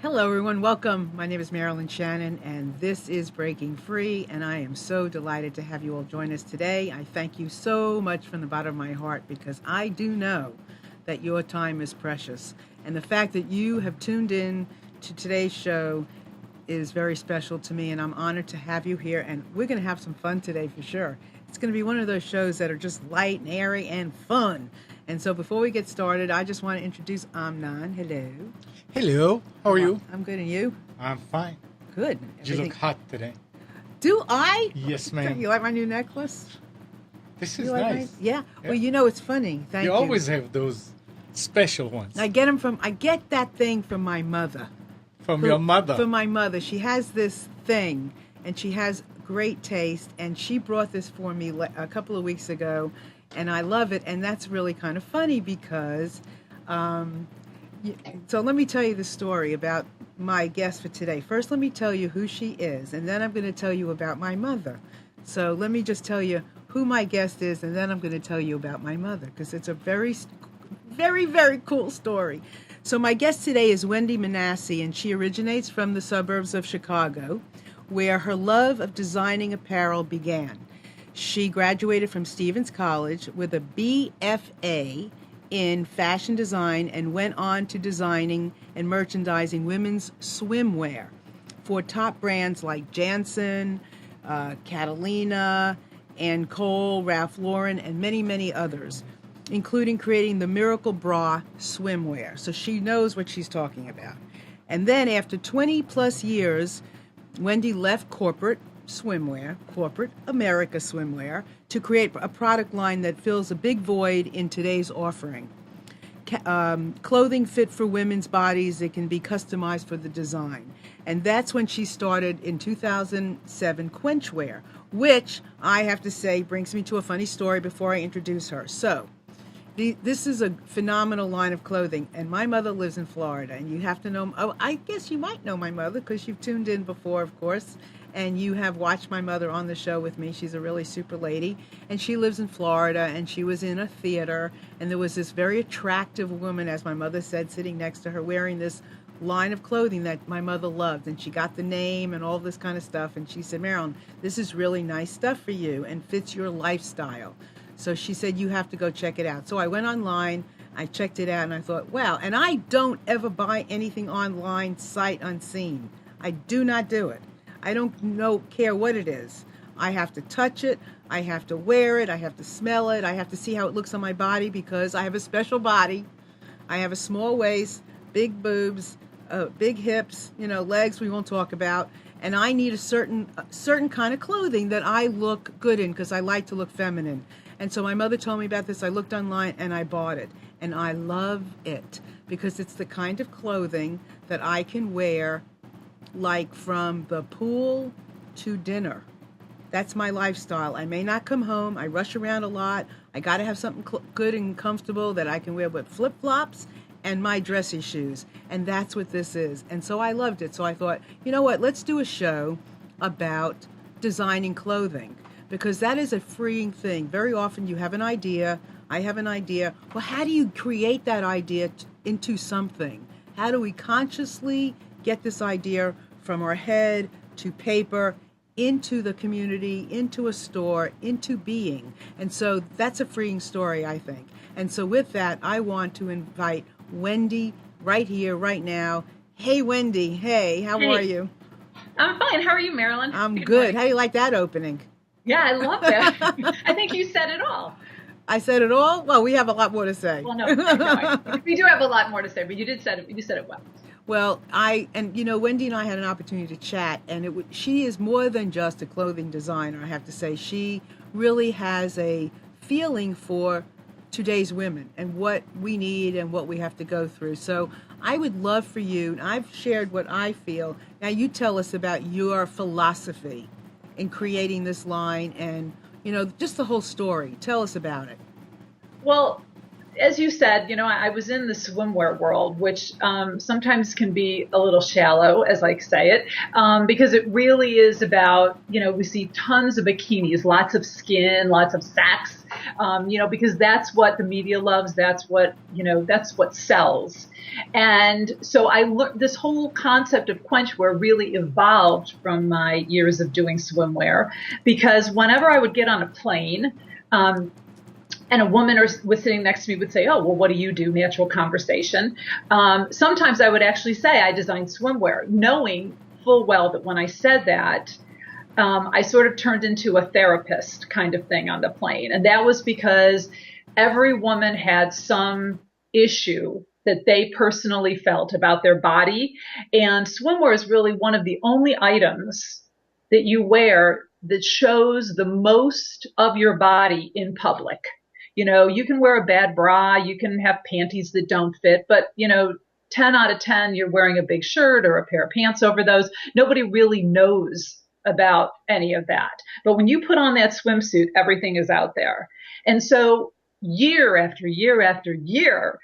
Hello, everyone. Welcome. My name is Marilyn Shannon, and this is Breaking Free. And I am so delighted to have you all join us today. I thank you so much from the bottom of my heart because I do know that your time is precious. And the fact that you have tuned in to today's show is very special to me, and I'm honored to have you here. And we're going to have some fun today for sure. It's going to be one of those shows that are just light and airy and fun. And so before we get started, I just want to introduce Amnon. Hello. Hello. How are you? I'm good, and you? I'm fine. Good. You look hot today. Do I? Yes, ma'am. You like my new necklace? This is You like nice. Yeah. Well, you know, it's funny. Thank you. You always have those special ones. I get that thing from my mother. From your mother. From my mother. She has this thing, and she has great taste, and she brought this for me a couple of weeks ago, and I love it, and that's really kind of funny because, so let me tell you the story about my guest for today. First, let me tell you who she is, and then I'm going to tell you about my mother. So let me just tell you who my guest is, and then I'm going to tell you about my mother, because it's a very, very, very cool story. So my guest today is Wendy Manassi, and she originates from the suburbs of Chicago, where her love of designing apparel began. She graduated from Stevens College with a BFA in fashion design and went on to designing and merchandising women's swimwear for top brands like Jansen, Catalina, Ann Cole, Ralph Lauren, and many, many others, including creating the Miracle Bra swimwear. So she knows what she's talking about. And then after 20 plus years, Wendy left corporate America swimwear, to create a product line that fills a big void in today's offering. Clothing fit for women's bodies that can be customized for the design. And that's when she started in 2007 Quenchwear, which I have to say brings me to a funny story before I introduce her. So, this is a phenomenal line of clothing, and my mother lives in Florida, and you have to know, I guess you might know my mother because you've tuned in before, of course, and you have watched my mother on the show with me. She's a really super lady, and she lives in Florida, and she was in a theater, and there was this very attractive woman, as my mother said, sitting next to her wearing this line of clothing that my mother loved, and she got the name and all this kind of stuff, and she said, Marilyn, this is really nice stuff for you and fits your lifestyle. So she said, you have to go check it out. So I went online, I checked it out, and I thought, wow. And I don't ever buy anything online sight unseen. I do not do it. I don't care what it is. I have to touch it. I have to wear it. I have to smell it. I have to see how it looks on my body because I have a special body. I have a small waist, big boobs, big hips, legs we won't talk about. And I need a certain kind of clothing that I look good in because I like to look feminine. And so my mother told me about this. I looked online and I bought it. And I love it because it's the kind of clothing that I can wear like from the pool to dinner. That's my lifestyle. I may not come home. I rush around a lot. I got to have something good and comfortable that I can wear with flip-flops and my dressy shoes. And that's what this is. And so I loved it. So I thought, you know what? Let's do a show about designing clothing because that is a freeing thing. Very often you have an idea. I have an idea. Well, how do you create that idea into something? How do we consciously get this idea from our head to paper, into the community, into a store, into being? And so that's a freeing story, I think. And so with that, I want to invite Wendy right here, right now. Hey, Wendy. Hey, how are you? I'm fine. How are you, Marilyn? I'm good. How do you like that opening? Yeah, I love that. I think you said it all. I said it all? Well, we have a lot more to say. Well, no, we do have a lot more to say, but you said it well. Well, Wendy and I had an opportunity to chat, and she is more than just a clothing designer, I have to say. She really has a feeling for today's women and what we need and what we have to go through. So I would love for you, and I've shared what I feel. Now you tell us about your philosophy in creating this line and, just the whole story. Tell us about it. Well, as you said, I was in the swimwear world, which sometimes can be a little shallow, as I say it, because it really is about, we see tons of bikinis, lots of skin, lots of sacks, because that's what the media loves. That's what, that's what sells. And so I learned this whole concept of Quenchwear really evolved from my years of doing swimwear, because whenever I would get on a plane, and a woman was sitting next to me would say, oh, well, what do you do? Natural conversation. Sometimes I would actually say I design swimwear, knowing full well that when I said that, I sort of turned into a therapist kind of thing on the plane. And that was because every woman had some issue that they personally felt about their body. And swimwear is really one of the only items that you wear that shows the most of your body in public. You can wear a bad bra, you can have panties that don't fit, but 10 out of 10, you're wearing a big shirt or a pair of pants over those. Nobody really knows about any of that. But when you put on that swimsuit, everything is out there. And so year after year after year,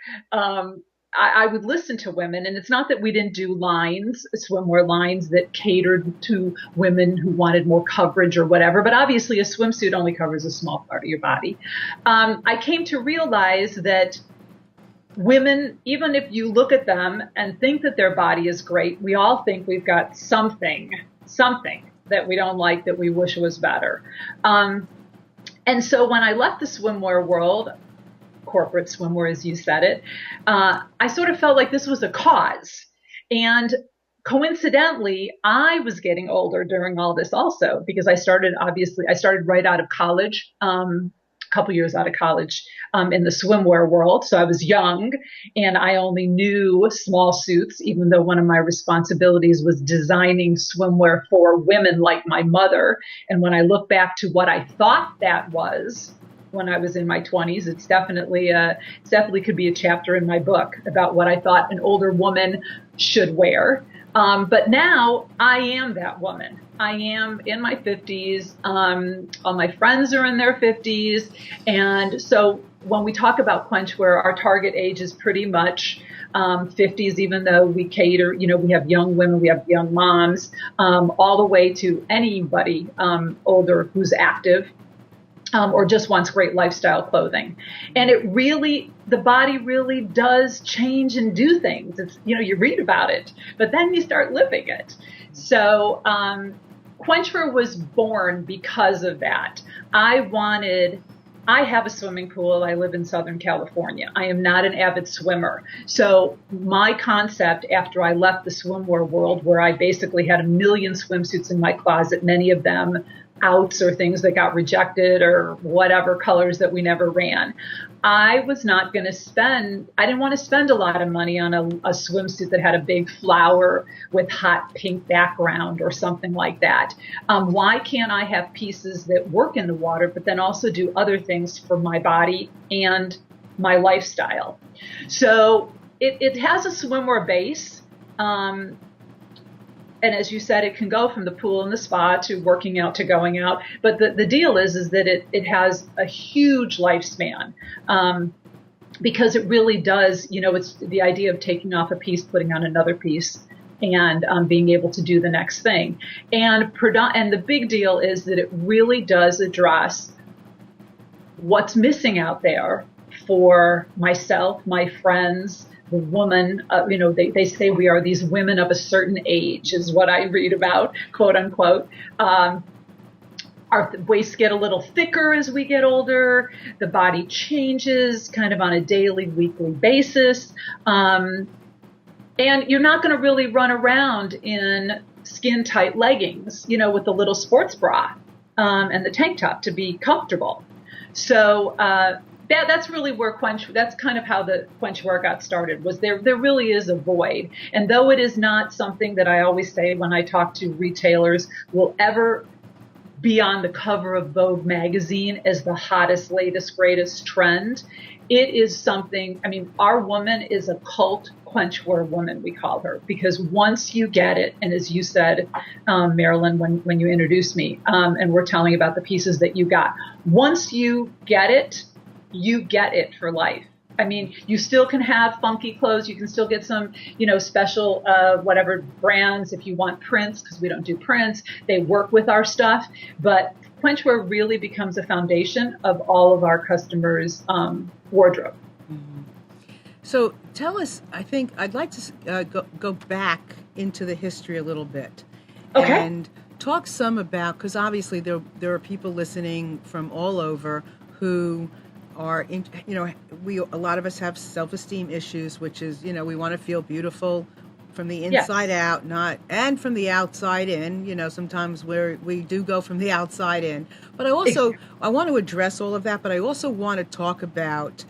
I would listen to women, and it's not that we didn't do swimwear lines that catered to women who wanted more coverage or whatever, but obviously a swimsuit only covers a small part of your body. I came to realize that women, even if you look at them and think that their body is great, we all think we've got something that we don't like, that we wish was better. And so when I left the swimwear world, corporate swimwear, as you said it, I sort of felt like this was a cause. And coincidentally, I was getting older during all this also, because I started right out of college, a couple years out of college, in the swimwear world. So I was young and I only knew small suits, even though one of my responsibilities was designing swimwear for women like my mother. And when I look back to what I thought that was, when I was in my 20s, it's definitely could be a chapter in my book about what I thought an older woman should wear. But now I am that woman. I am in my 50s. All my friends are in their 50s. And so when we talk about Quenchwear, our target age is pretty much 50s, even though we cater, we have young women, we have young moms, all the way to anybody older who's active. Or just wants great lifestyle clothing. And the body really does change and do things. It's, you read about it, but then you start living it. So, Quenchwear was born because of that. I have a swimming pool. I live in Southern California. I am not an avid swimmer. So my concept after I left the swimwear world, where I basically had 1 million swimsuits in my closet, many of them outs or things that got rejected or whatever, colors that we never ran. I didn't want to spend a lot of money on a swimsuit that had a big flower with hot pink background or something like that. Why can't I have pieces that work in the water, but then also do other things for my body and my lifestyle? So it has a swimwear base. And as you said, it can go from the pool and the spa to working out to going out. But the deal is that it has a huge lifespan, because it really does, it's the idea of taking off a piece, putting on another piece, and being able to do the next thing. And the big deal is that it really does address what's missing out there for myself, my friends, the woman, they say we are these women of a certain age, is what I read about, quote unquote. Our waists get a little thicker as we get older. The body changes kind of on a daily, weekly basis. And you're not going to really run around in skin tight leggings, with the little sports bra, and the tank top to be comfortable. So, that's really where that's kind of how the Quenchwear got started, was there really is a void. And though it is not something that I always say when I talk to retailers will ever be on the cover of Vogue magazine as the hottest, latest, greatest trend, it is something, our woman is a cult Quenchwear woman, we call her, because once you get it, and as you said, Marilyn, when you introduced me, and we're telling about the pieces that you got, once you get it, you get it for life. You still can have funky clothes. You can still get some, special, whatever brands if you want prints, because we don't do prints. They work with our stuff. But Quenchwear really becomes a foundation of all of our customers' wardrobe. So tell us, I think I'd like to go back into the history a little bit. Okay. And talk some about, because obviously there are people listening from all over who are, a lot of us have self-esteem issues, which is, we want to feel beautiful from the inside out, and from the outside in. Sometimes we do go from the outside in. But I want to address all of that, but I also want to talk about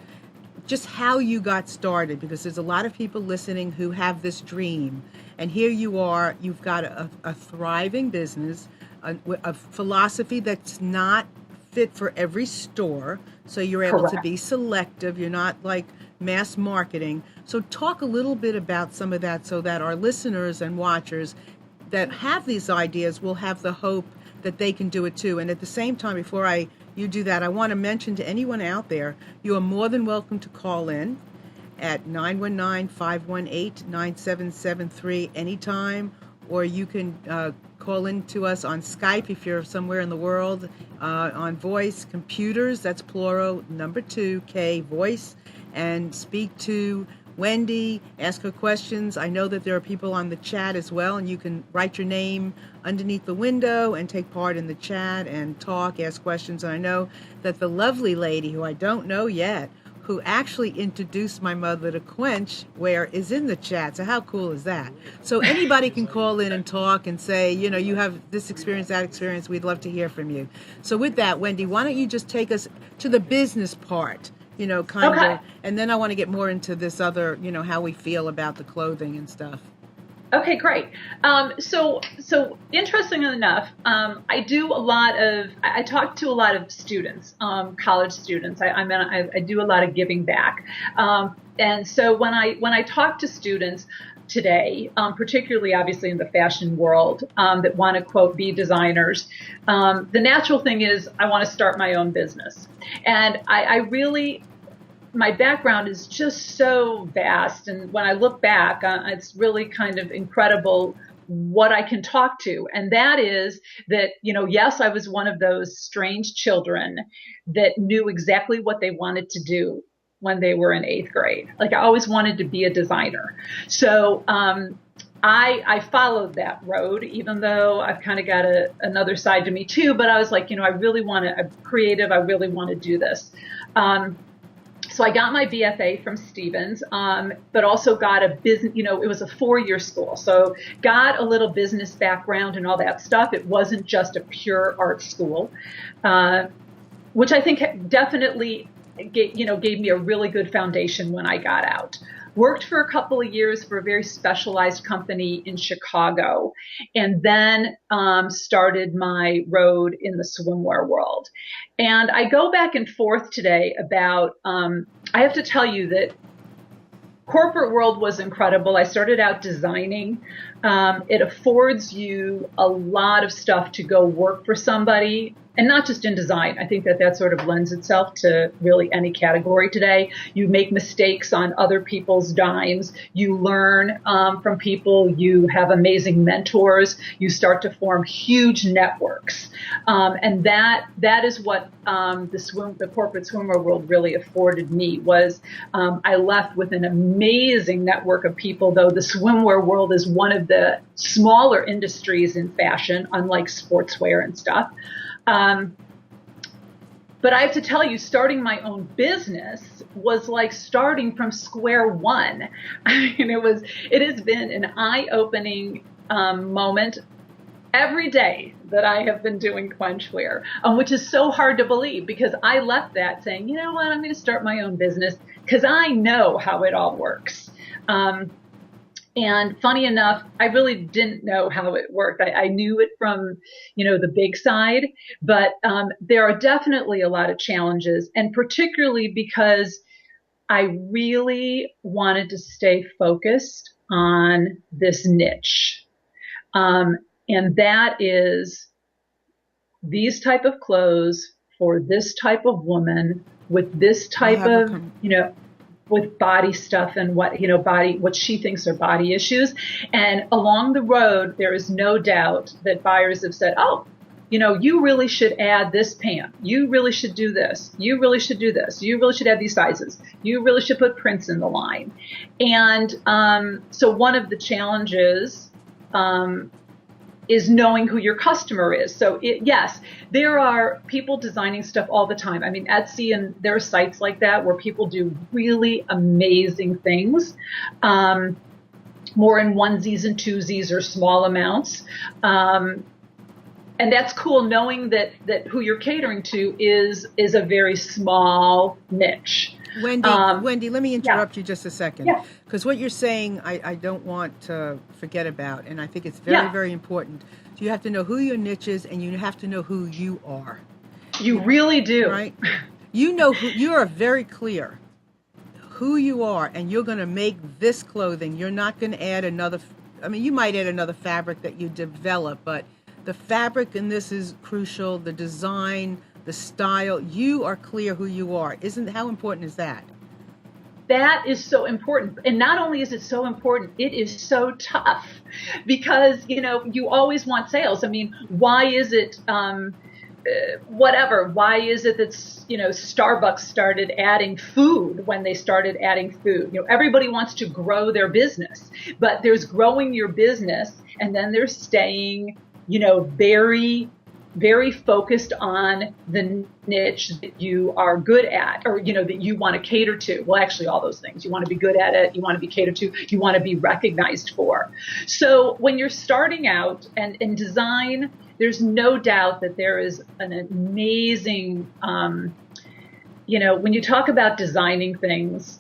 just how you got started, because there's a lot of people listening who have this dream, and here you are, you've got a thriving business, a philosophy that's not fit for every store, so you're able to be selective, you're not like mass marketing. So talk a little bit about some of that so that our listeners and watchers that have these ideas will have the hope that they can do it too. And at the same time, before you do that, I want to mention to anyone out there, you are more than welcome to call in at 919-518-9773 anytime, or you can call in to us on Skype if you're somewhere in the world, on voice, computers, that's plural, number 2, voice, and speak to Wendy, ask her questions. I know that there are people on the chat as well, and you can write your name underneath the window and take part in the chat and talk, ask questions. And I know that the lovely lady, who I don't know yet, who actually introduced my mother to Quenchwear, is in the chat. So how cool is that? So anybody can call in and talk and say, you have this experience, that experience. We'd love to hear from you. So with that, Wendy, why don't you just take us to the business part? Kind of, and then I want to get more into this other, how we feel about the clothing and stuff. Okay, great. So interestingly enough, I talk to a lot of students, college students. I do a lot of giving back. And so when I talk to students today, particularly obviously in the fashion world, that want to, quote, be designers, the natural thing is I want to start my own business. And my background is just so vast. And when I look back, it's really kind of incredible what I can talk to. And that is that, yes, I was one of those strange children that knew exactly what they wanted to do when they were in 8th grade. Like, I always wanted to be a designer. So I followed that road, even though I've kind of got another side to me too. But I was like, I really I'm creative. I really want to do this. So I got my BFA from Stevens, but also got a business, it was a 4-year school. So got a little business background and all that stuff. It wasn't just a pure art school, which I think definitely gave me a really good foundation when I got out. Worked for a couple of years for a very specialized company in Chicago, and then started my road in the swimwear world. And I go back and forth today about, I have to tell you that corporate world was incredible. I started out designing. It affords you a lot of stuff to go work for somebody. And not just in design. I think that sort of lends itself to really any category today. You make mistakes on other people's dimes. You learn from people. You have amazing mentors. You start to form huge networks. And that is what the corporate swimwear world really afforded me. Was I left with an amazing network of people, though the swimwear world is one of the smaller industries in fashion, unlike sportswear and stuff. But I have to tell you, starting my own business was like starting from square one. I mean, it has been an eye-opening moment every day that I have been doing Quenchwear, which is so hard to believe, because I left that saying, you know what, I'm going to start my own business because I know how it all works. And funny enough, I really didn't know how it worked. I knew it from, the big side, but there are definitely a lot of challenges, and particularly because I really wanted to stay focused on this niche. And that is these type of clothes for this type of woman with this type of, with body stuff and what she thinks are body issues. And along the road, there is no doubt that buyers have said, oh, you really should add this pant. You really should do this. You really should do this. You really should add these sizes. You really should put prints in the line. And so one of the challenges is knowing who your customer is. So yes, there are people designing stuff all the time. I mean, Etsy, and there are sites like that where people do really amazing things, more in onesies and twosies or small amounts. And that's cool, knowing that who you're catering to is a very small niche. Wendy, let me interrupt you just a second. Yeah. Because what you're saying, I don't want to forget about, and I think it's very, very important. So you have to know who your niche is, and you have to know who you are. You really do. Right? You know who you are, very clear who you are, and you're going to make this clothing. You're not going to add another, you might add another fabric that you develop, but the fabric in this is crucial, the design, the style. You are clear who you are. How important is that? That is so important. And not only is it so important, it is so tough because, you always want sales. I mean, why is it, why is it that, Starbucks started adding food when they started adding food? Everybody wants to grow their business, but there's growing your business and then there's staying very, very focused on the niche that you are good at, or, that you want to cater to. Well, actually all those things. You want to be good at it. You want to be catered to. You want to be recognized for. So when you're starting out and in design, there's no doubt that there is an amazing, when you talk about designing things,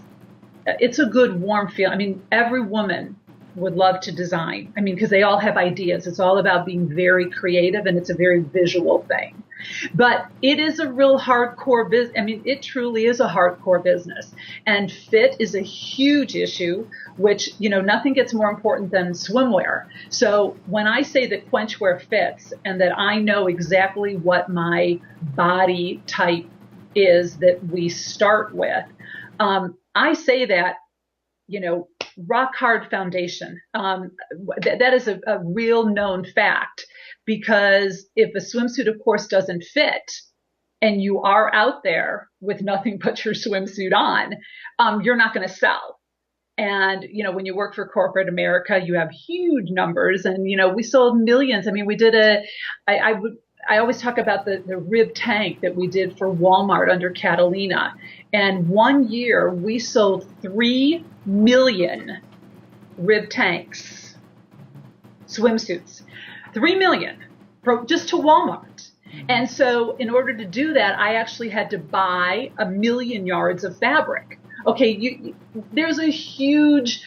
it's a good warm feel. I mean, every woman would love to design. Because they all have ideas. It's all about being very creative, and it's a very visual thing. But it is a real hardcore business. It truly is a hardcore business. And fit is a huge issue, which, nothing gets more important than swimwear. So when I say that Quenchwear fits and that I know exactly what my body type is that we start with, I say that, rock hard foundation. That is a real known fact, because if a swimsuit, of course, doesn't fit and you are out there with nothing but your swimsuit on, you're not going to sell. And, when you work for corporate America, you have huge numbers, and, we sold millions. We did I always talk about the rib tank that we did for Walmart under Catalina. And one year we sold 3 million rib tanks, swimsuits, 3 million just to Walmart. And so in order to do that, I actually had to buy 1 million yards of fabric. Okay, there's a huge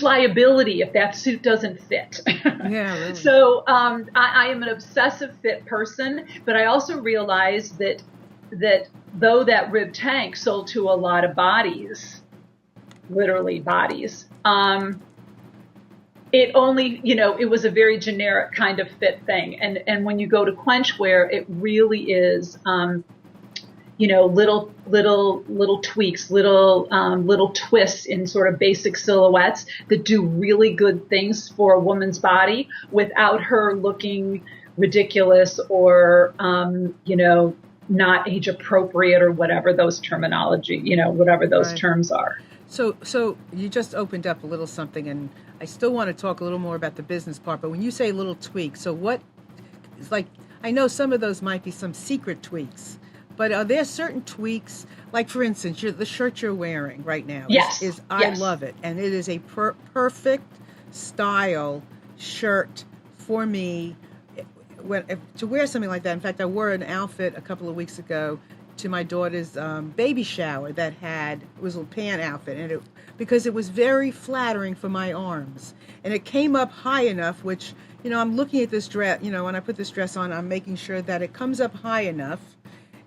liability if that suit doesn't fit. Yeah, really. So I am an obsessive fit person, but I also realize that though that rib tank sold to a lot of bodies, literally bodies, it only, it was a very generic kind of fit thing. And when you go to Quenchwear, it really is, little tweaks, little twists in sort of basic silhouettes that do really good things for a woman's body without her looking ridiculous or, not age appropriate or whatever those terminology, whatever those terms are. So you just opened up a little something, and I still want to talk a little more about the business part, but when you say little tweaks, so what, it's like, I know some of those might be some secret tweaks, but are there certain tweaks, like for instance, the shirt you're wearing right now Yes. I love it, and it is a perfect style shirt for me to wear something like that. In fact, I wore an outfit a couple of weeks ago to my daughter's baby shower it was a pant outfit, and because it was very flattering for my arms, and it came up high enough, which, I'm looking at this dress, when I put this dress on, I'm making sure that it comes up high enough,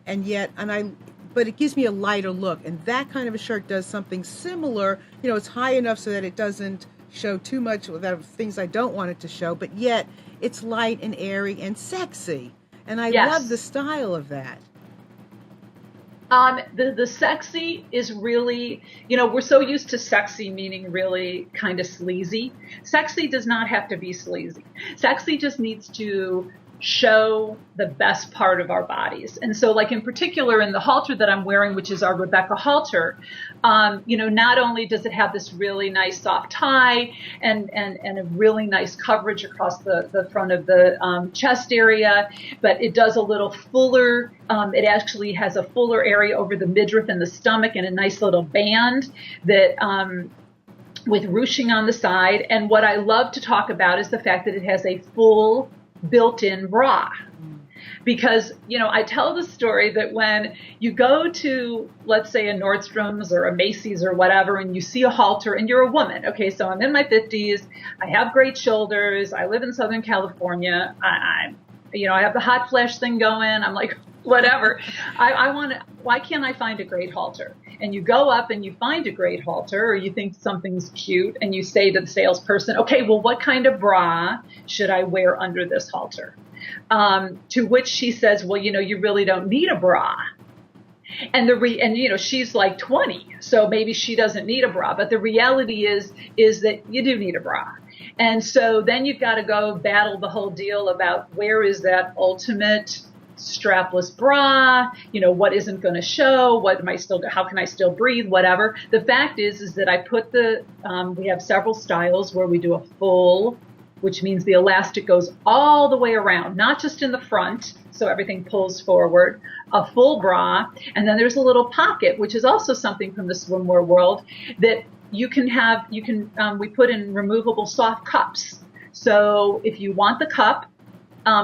but it gives me a lighter look, and that kind of a shirt does something similar. It's high enough so that it doesn't show too much of things I don't want it to show, but yet it's light and airy and sexy, and I love the style of that. The sexy is really, we're so used to sexy meaning really kind of sleazy. Sexy does not have to be sleazy. Sexy just needs to show the best part of our bodies. And so, like in particular in the halter that I'm wearing, which is our Rebecca halter, not only does it have this really nice soft tie and a really nice coverage across the front of the chest area, but it does a little fuller. It actually has a fuller area over the midriff and the stomach and a nice little band that with ruching on the side. And what I love to talk about is the fact that it has a full built-in bra. Because, I tell the story that when you go to, let's say, a Nordstrom's or a Macy's or whatever, and you see a halter and you're a woman. Okay, so I'm in my 50s. I have great shoulders. I live in Southern California. I have the hot flash thing going. I'm like, whatever. Why can't I find a great halter? And you go up and you find a great halter, or you think something's cute, and you say to the salesperson, okay, well, what kind of bra should I wear under this halter? To which she says, well, you really don't need a bra. And she's like 20, so maybe she doesn't need a bra. But the reality is that you do need a bra. And so then you've got to go battle the whole deal about where is that ultimate strapless bra, what isn't going to show, how can I still breathe, whatever. The fact is that I put we have several styles where we do a full, which means the elastic goes all the way around, not just in the front, so everything pulls forward, a full bra. And then there's a little pocket, which is also something from the swimwear world that we put in removable soft cups. So if you want the cup,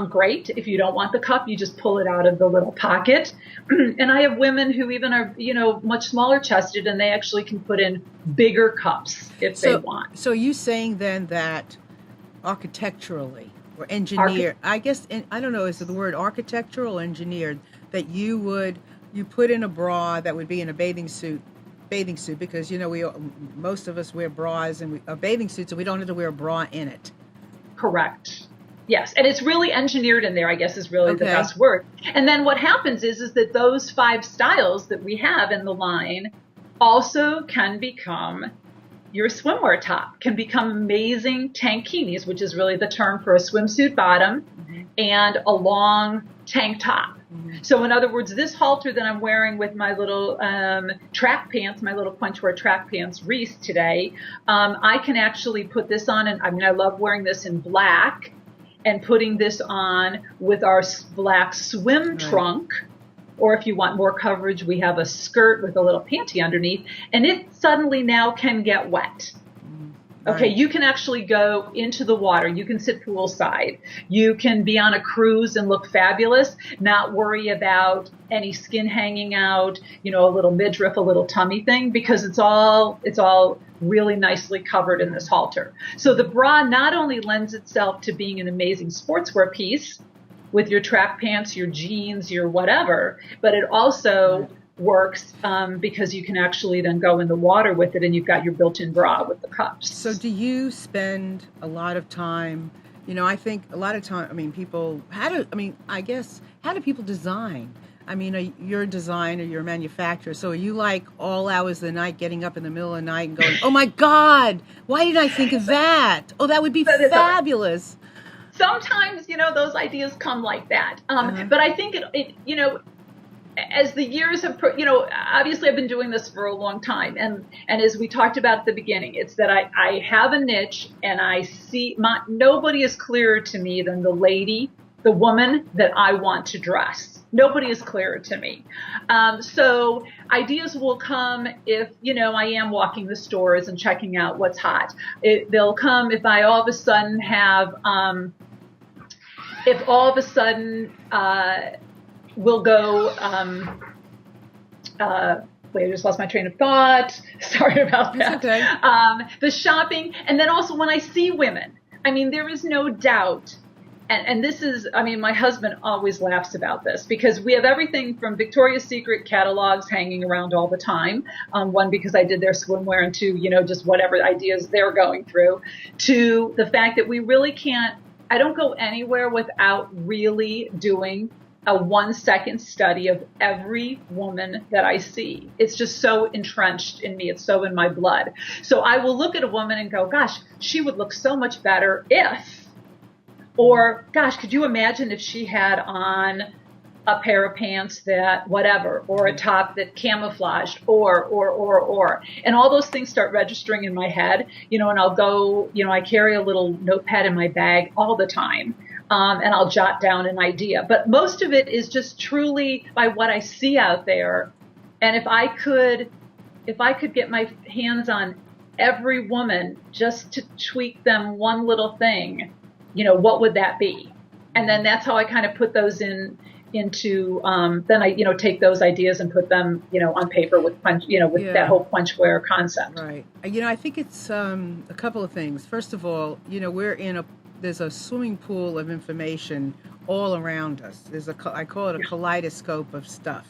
great. If you don't want the cup, you just pull it out of the little pocket. And I have women who even are, much smaller chested, and they actually can put in bigger cups if they want. So you saying then that architecturally or engineered, I guess, I don't know, is it the word architectural or engineered, that you put in a bra that would be in a bathing suit, because, most of us wear bras and bathing suits, and we don't have to wear a bra in it. Correct. Yes, and it's really engineered in there, I guess, is really the best word. And then what happens is that those 5 styles that we have in the line also can become your swimwear top, can become amazing tankinis, which is really the term for a swimsuit bottom, and a long tank top. So in other words, this halter that I'm wearing with my little track pants, my little Quenchwear track pants Reese today, I can actually put this on, and I love wearing this in black, and putting this on with our black swim trunk, or if you want more coverage, we have a skirt with a little panty underneath, and it suddenly now can get wet. Okay, you can actually go into the water. You can sit poolside. You can be on a cruise and look fabulous, not worry about any skin hanging out, a little midriff, a little tummy thing, because it's all really nicely covered in this halter. So the bra not only lends itself to being an amazing sportswear piece with your track pants, your jeans, your whatever, but it also works because you can actually then go in the water with it, and you've got your built-in bra with the cups. So do you spend a lot of time, I think a lot of time, how do people design? You're a designer, you're a manufacturer, so are you like all hours of the night getting up in the middle of the night and going, oh my God, why didn't I think of that? Oh, that would be fabulous. Sometimes, those ideas come like that. But I think as the years have, obviously I've been doing this for a long time. And as we talked about at the beginning, it's that I have a niche, and I see nobody is clearer to me than the woman that I want to dress. Nobody is clearer to me. So ideas will come if, I am walking the stores and checking out what's hot. They'll come if I all of a sudden have, we'll go, wait, I just lost my train of thought. Sorry about that. It's okay. The shopping. And then also when I see women, there is no doubt. And this is, my husband always laughs about this, because we have everything from Victoria's Secret catalogs hanging around all the time. One, because I did their swimwear, and two, just whatever ideas they're going through, to the fact that we really can't, I don't go anywhere without really doing a 1-second study of every woman that I see. It's just so entrenched in me. It's so in my blood. So I will look at a woman and go, gosh, she would look so much better if Or, gosh, could you imagine if she had on a pair of pants that whatever, or a top that camouflaged, or. And all those things start registering in my head, and I'll go, I carry a little notepad in my bag all the time. And I'll jot down an idea. But most of it is just truly by what I see out there. And if I could get my hands on every woman just to tweak them one little thing, what would that be? And then that's how I kind of put those into then I take those ideas and put them on paper with that whole Quenchwear concept. Right. I think it's a couple of things. First of all, there's a swimming pool of information all around us. I call it a kaleidoscope of stuff.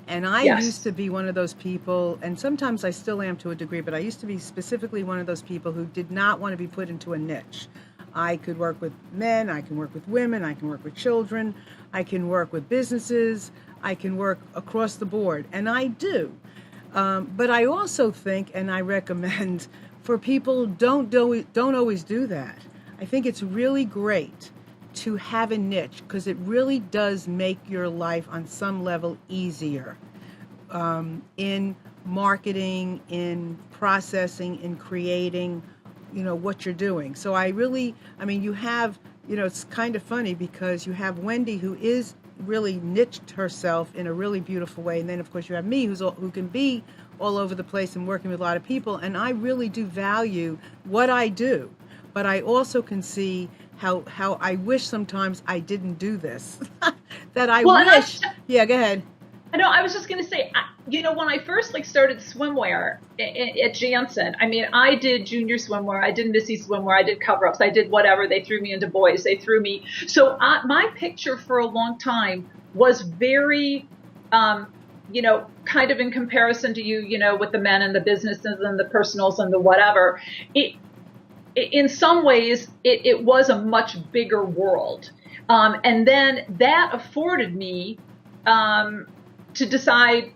And I used to be one of those people, and sometimes I still am to a degree, but I used to be specifically one of those people who did not want to be put into a niche. I could work with men, I can work with women, I can work with children, I can work with businesses, I can work across the board, and I do. But I also think, and I recommend for people, don't always do that. I think it's really great to have a niche because it really does make your life on some level easier in marketing, in processing, in creating, what you're doing. So you have, it's kind of funny because you have Wendy who is really niched herself in a really beautiful way. And then of course you have me who can be all over the place and working with a lot of people. And I really do value what I do. But I also can see how I wish sometimes I didn't do this. That I wish. Yeah, go ahead. I was just going to say, when I first started swimwear at Janssen, I did junior swimwear, I did Missy swimwear, I did cover-ups, I did whatever. They threw me into boys. They threw me. So my picture for a long time was very, kind of in comparison to you, with the men and the businesses and the personals and the whatever. In some ways, it was a much bigger world. And then that afforded me to decide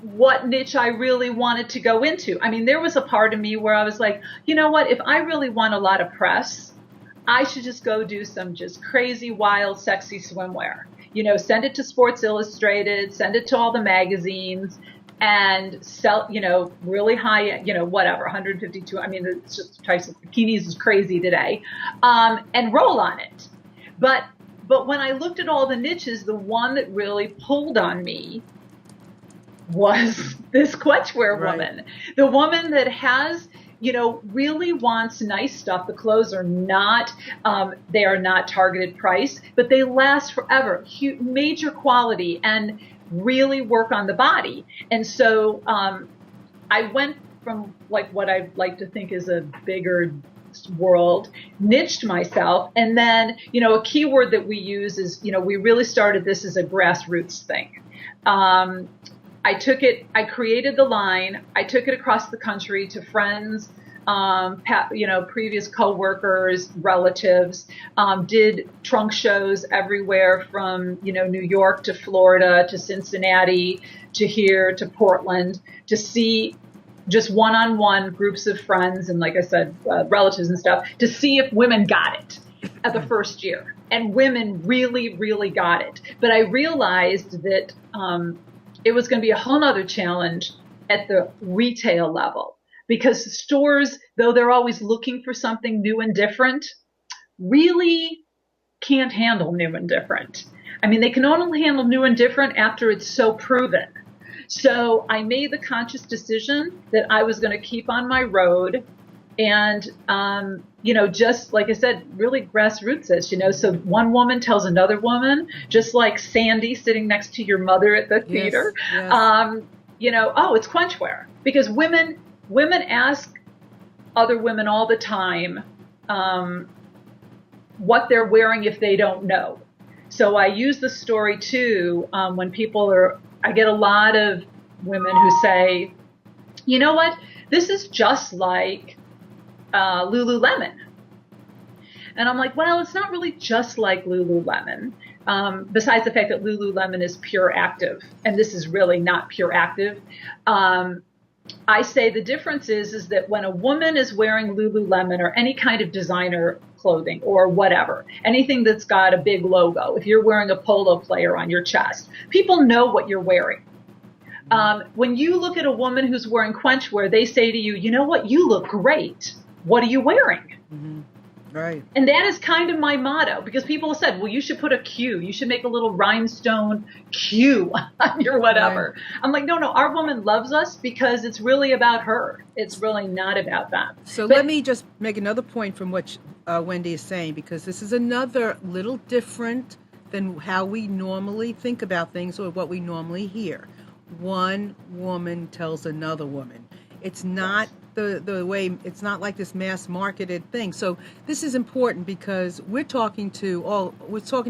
what niche I really wanted to go into. There was a part of me where I was like, you know what, if I really want a lot of press, I should just go do some just crazy, wild, sexy swimwear. Send it to Sports Illustrated, send it to all the magazines, and sell, really high, whatever, 152. It's just the price of bikinis is crazy today, and roll on it. But when I looked at all the niches, the one that really pulled on me was this Quenchwear woman. The woman that has, really wants nice stuff. The clothes are not, they are not targeted price, but they last forever. Major quality and really work on the body. And so I went from what I like to think is a bigger world, niched myself. And then, a key word that we use is, we really started this as a grassroots thing. I created the line, I took it across the country to friends, previous coworkers, relatives, did trunk shows everywhere from, New York to Florida to Cincinnati to here to Portland to see just one-on-one groups of friends and, like I said, relatives and stuff to see if women got it at the first year. And women really, really got it. But I realized that it was going to be a whole nother challenge at the retail level. Because stores, though they're always looking for something new and different, really can't handle new and different. They can only handle new and different after it's so proven. So I made the conscious decision that I was going to keep on my road and, just like I said, really grassroots-ish, so one woman tells another woman, just like Sandy sitting next to your mother at the theater, yes. Oh, it's Quenchwear. Because women ask other women all the time what they're wearing if they don't know. So I use the story too when I get a lot of women who say, you know what, this is just like Lululemon. And I'm like, well, it's not really just like Lululemon. Besides the fact that Lululemon is pure active, and this is really not pure active. I say the difference is that when a woman is wearing Lululemon or any kind of designer clothing or whatever, anything that's got a big logo, if you're wearing a polo player on your chest, people know what you're wearing. When you look at a woman who's wearing Quenchwear, they say to you, you know what, you look great. What are you wearing? Mm-hmm. Right. And that is kind of my motto, because people have said, well, you should put a Q. You should make a little rhinestone Q on your whatever. Right. I'm like, no, our woman loves us because it's really about her. It's really not about them. So let me just make another point from what Wendy is saying, because this is another little different than how we normally think about things or what we normally hear. One woman tells another woman. It's not the way, it's not like this mass marketed thing. So this is important because we're talking to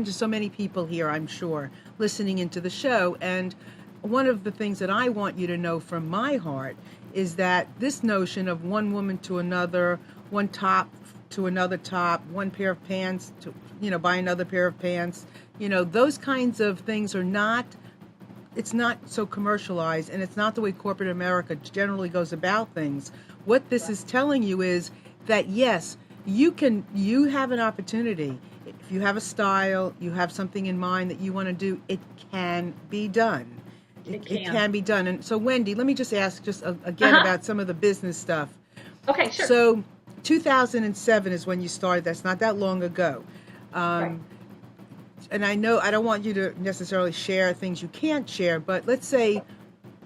so many people here, I'm sure, listening into the show. And one of the things that I want you to know from my heart is that this notion of one woman to another, one top to another top, one pair of pants to, buy another pair of pants, those kinds of things are not, it's not so commercialized, and it's not the way corporate America generally goes about things. What this is telling you is that, yes, you have an opportunity. If you have a style, you have something in mind that you want to do, it can be done. It can be done. And so, Wendy, let me just ask again about some of the business stuff. Okay, sure. So 2007 is when you started. That's not that long ago. Right. And I know I don't want you to necessarily share things you can't share, but let's say,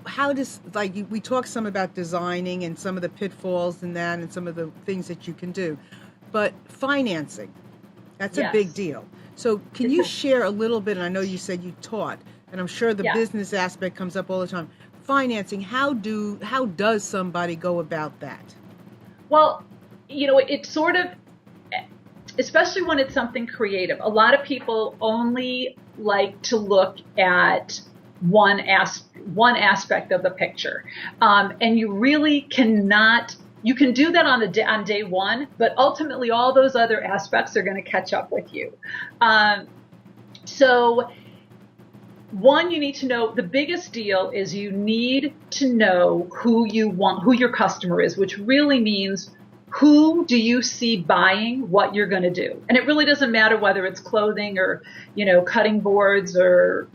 how does, we talked some about designing and some of the pitfalls in that and some of the things that you can do, but financing, that's a big deal. So can you share a little bit, and I know you said you taught, and I'm sure the business aspect comes up all the time. Financing, how does somebody go about that? Well, it's sort of, especially when it's something creative. A lot of people only like to look at one aspect of the picture, and you really cannot. You can do that on day one, but ultimately all those other aspects are going to catch up with you. So, one, you need to know, the biggest deal is you need to know who your customer is, which really means, who do you see buying what you're going to do? And it really doesn't matter whether it's clothing or, cutting boards or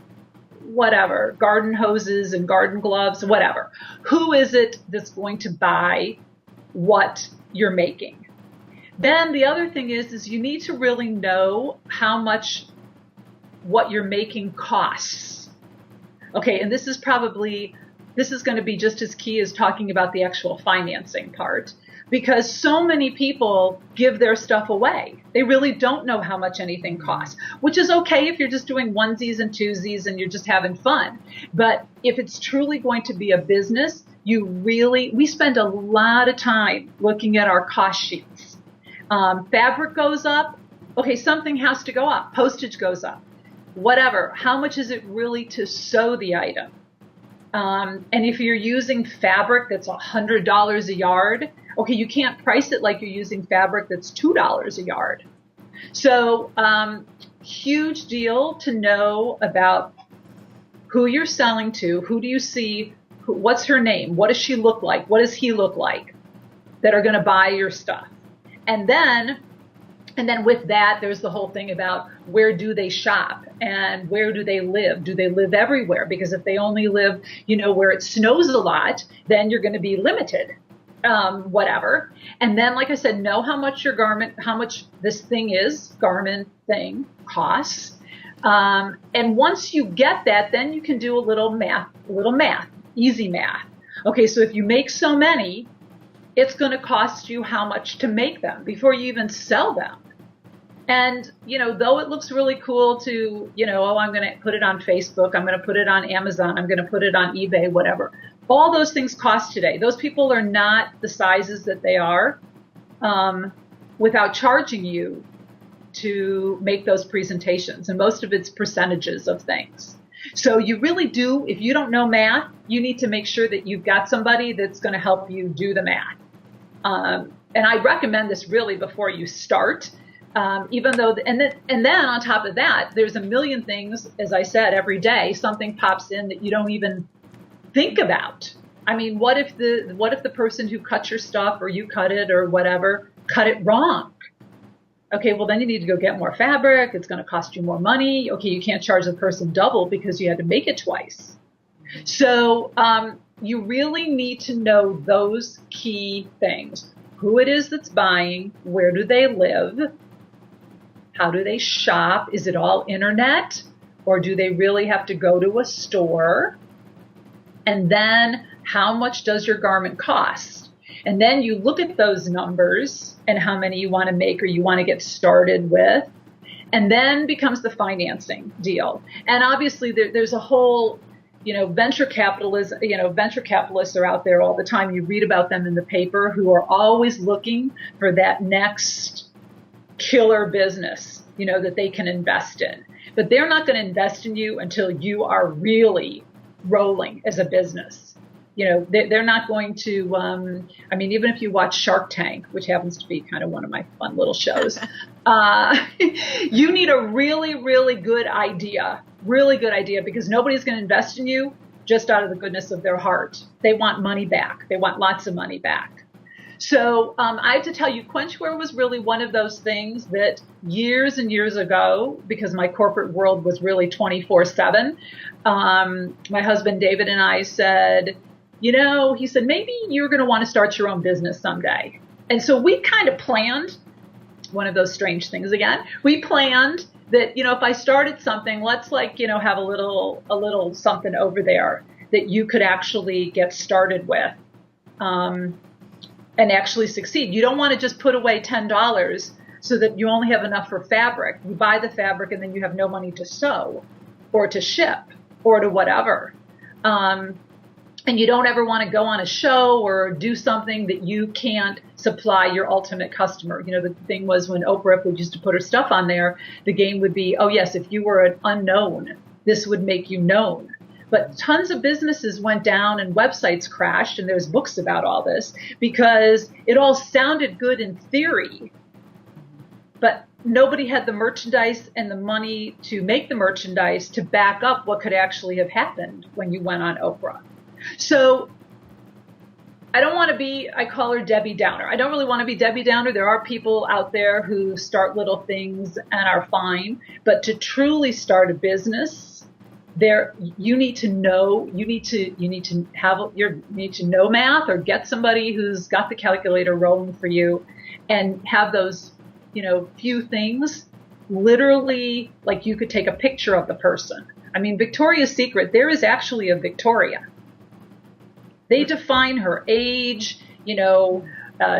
whatever, garden hoses and garden gloves, whatever. Who is it that's going to buy what you're making? Then the other thing is you need to really know how much what you're making costs. Okay, and this is going to be just as key as talking about the actual financing part. Because so many people give their stuff away. They really don't know how much anything costs, which is okay if you're just doing onesies and twosies and you're just having fun. But if it's truly going to be a business, we spend a lot of time looking at our cost sheets. Fabric goes up. Okay, something has to go up. Postage goes up. Whatever. How much is it really to sew the item? And if you're using fabric that's $100 a yard, okay, you can't price it like you're using fabric that's $2 a yard. So, huge deal to know about who you're selling to, who do you see, what's her name, what does she look like, what does he look like, that are going to buy your stuff. And then with that, there's the whole thing about where do they shop and where do they live? Do they live everywhere? Because if they only live, where it snows a lot, then you're going to be limited. Whatever. And then, like I said, know how much how much this garment thing costs. And once you get that, then you can do a little math, easy math. Okay, so if you make so many, it's going to cost you how much to make them before you even sell them. And, though it looks really cool to, I'm going to put it on Facebook, I'm going to put it on Amazon, I'm going to put it on eBay, whatever. All those things cost today. Those people are not the sizes that they are without charging you to make those presentations. And most of it's percentages of things. So you really do, if you don't know math, you need to make sure that you've got somebody that's going to help you do the math. And I recommend this really before you start. Even though, and then on top of that, there's a million things, as I said, every day, something pops in that you don't even think about. I mean, what if the person who cut your stuff or you cut it or whatever cut it wrong? Okay, well then you need to go get more fabric. It's going to cost you more money. Okay, you can't charge the person double because you had to make it twice. So you really need to know those key things. Who it is that's buying, where do they live, how do they shop, is it all internet, or do they really have to go to a store? And then how much does your garment cost? And then you look at those numbers and how many you want to make or you want to get started with. And then becomes the financing deal. And obviously there's a whole, venture capitalists are out there all the time. You read about them in the paper who are always looking for that next killer business, that they can invest in. But they're not going to invest in you until you are really rolling as a business. They're not going to, even if you watch Shark Tank, which happens to be kind of one of my fun little shows, you need a really, really good idea, because nobody's going to invest in you just out of the goodness of their heart. They want money back. They want lots of money back. So I have to tell you, Quenchwear was really one of those things that years and years ago, because my corporate world was really 24/7, my husband David and I said, he said, maybe you're going to want to start your own business someday. And so we kind of planned one of those strange things again. We planned that, if I started something, let's have a little something over there that you could actually get started with. And actually succeed. You don't want to just put away $10 so that you only have enough for fabric. You buy the fabric and then you have no money to sew or to ship or to whatever. And you don't ever want to go on a show or do something that you can't supply your ultimate customer. The thing was when Oprah would used to put her stuff on there, the game would be, oh yes, if you were an unknown, this would make you known. But tons of businesses went down and websites crashed, and there's books about all this, because it all sounded good in theory, but nobody had the merchandise and the money to make the merchandise to back up what could actually have happened when you went on Oprah. So I don't want to be, I call her Debbie Downer. I don't really want to be Debbie Downer. There are people out there who start little things and are fine, but to truly start a business, you need to know math, or get somebody who's got the calculator rolling for you, and have those few things literally, like you could take a picture of the person. Victoria's Secret, there is actually a Victoria. They define her age,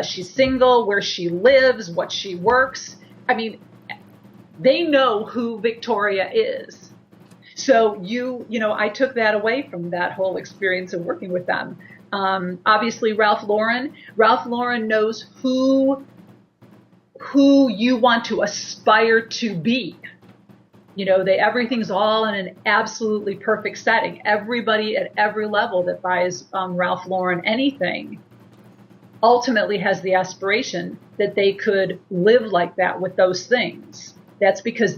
she's single, where she lives, what she works. They know who Victoria is. So I took that away from that whole experience of working with them. Obviously, Ralph Lauren knows who you want to aspire to be. Everything's all in an absolutely perfect setting. Everybody at every level that buys Ralph Lauren anything ultimately has the aspiration that they could live like that with those things. That's because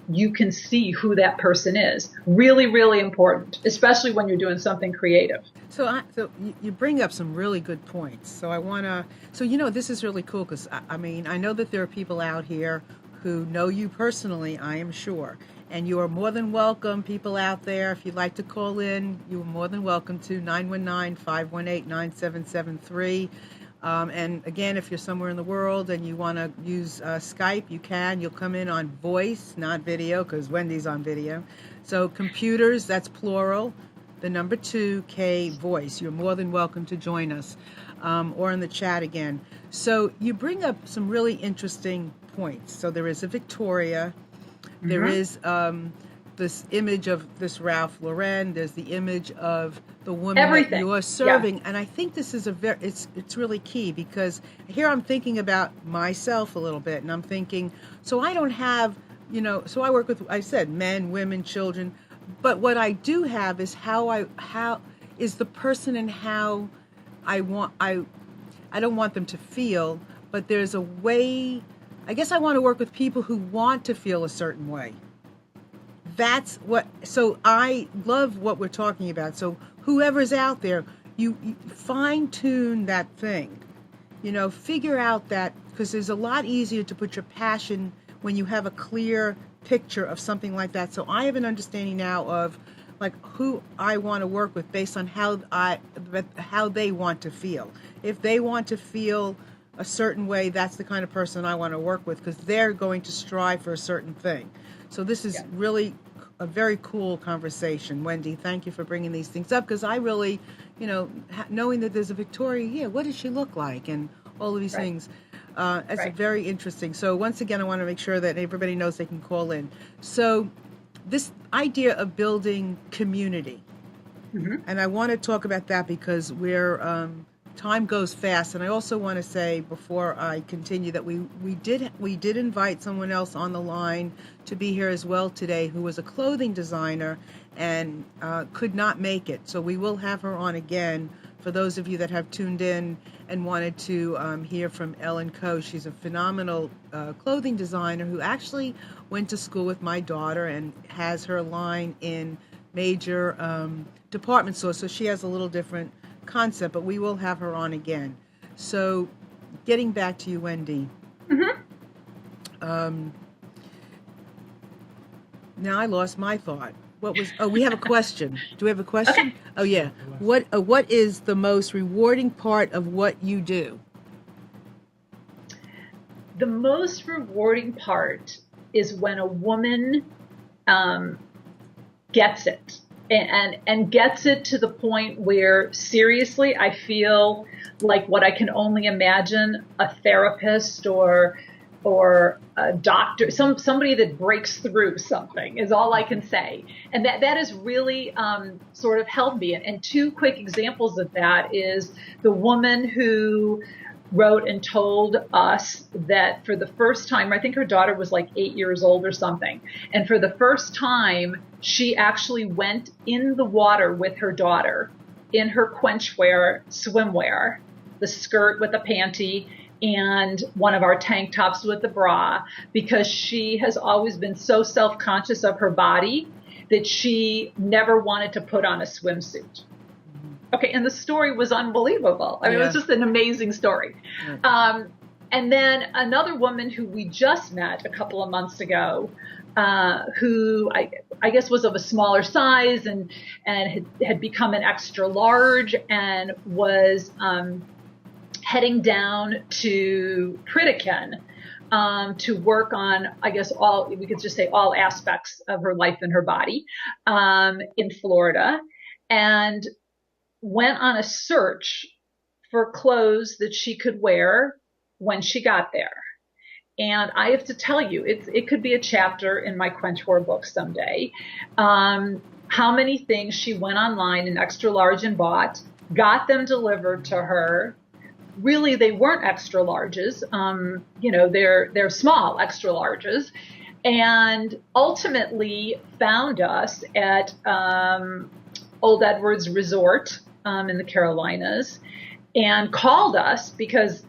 you can see who that person is. Really, really important, especially when you're doing something creative. So you bring up some really good points. So this is really cool, because I know that there are people out here who know you personally, I am sure. And you are more than welcome, people out there, if you'd like to call in, you are more than welcome to 919-518-9773. And again, if you're somewhere in the world and you want to use Skype, you can. You'll come in on voice, not video, because Wendy's on video. So computers, that's plural. The number 2, voice. You're more than welcome to join us, or in the chat again. So you bring up some really interesting points. So there is a Victoria. Mm-hmm. There is this image of this Ralph Lauren. There's the image of the woman that you are serving. Yeah. And I think this is it's really key, because here I'm thinking about myself a little bit, and I'm thinking, so I don't have, so I work with, I said, men, women, children, but what I do have is how is the person and how I don't want them to feel, but there's a way, I guess I want to work with people who want to feel a certain way. that's what, so I love what we're talking about. So whoever's out there, you fine tune that thing, figure out that, because it's a lot easier to put your passion when you have a clear picture of something like that. So I have an understanding now of like who I want to work with based on how they want to feel. If they want to feel a certain way, that's the kind of person I want to work with, because they're going to strive for a certain thing. So this is really a very cool conversation, Wendy. Thank you for bringing these things up, because I really, knowing that there's a Victoria, what does she look like, and all of these things. That's very interesting. So once again, I want to make sure that everybody knows they can call in. So this idea of building community, and I want to talk about that because time goes fast, and I also want to say before I continue that we did invite someone else on the line to be here as well today, who was a clothing designer and could not make it. So we will have her on again for those of you that have tuned in and wanted to hear from Ellen Coe. She's a phenomenal clothing designer who actually went to school with my daughter and has her line in major department stores. So she has a little different concept, but we will have her on again. So getting back to you, Wendy. Now I lost my thought. We have a question. Do we have a question? Okay. Oh yeah. What is the most rewarding part of what you do? The most rewarding part is when a woman gets it. And gets it to the point where, seriously, I feel like what I can only imagine a therapist or a doctor, somebody that breaks through something is all I can say. And that has really sort of helped me. And two quick examples of that is the woman who wrote and told us that for the first time, I think her daughter was like 8 years old or something. And for the first time, she actually went in the water with her daughter in her Quenchwear swimwear, the skirt with the panty and one of our tank tops with the bra, because she has always been so self-conscious of her body that she never wanted to put on a swimsuit. Okay, and the story was unbelievable. I mean, it was just an amazing story. And then another woman who we just met a couple of months ago, who I guess was of a smaller size and had become an extra large and was heading down to Pritikin to work on, I guess, we could just say all aspects of her life and her body in Florida, and went on a search for clothes that she could wear when she got there. And I have to tell you, it could be a chapter in my Quenchwear book someday. How many things she went online in extra large and bought, got them delivered to her. Really, they weren't extra larges. They're small extra larges, and ultimately found us at Old Edwards Resort in the Carolinas, and called us because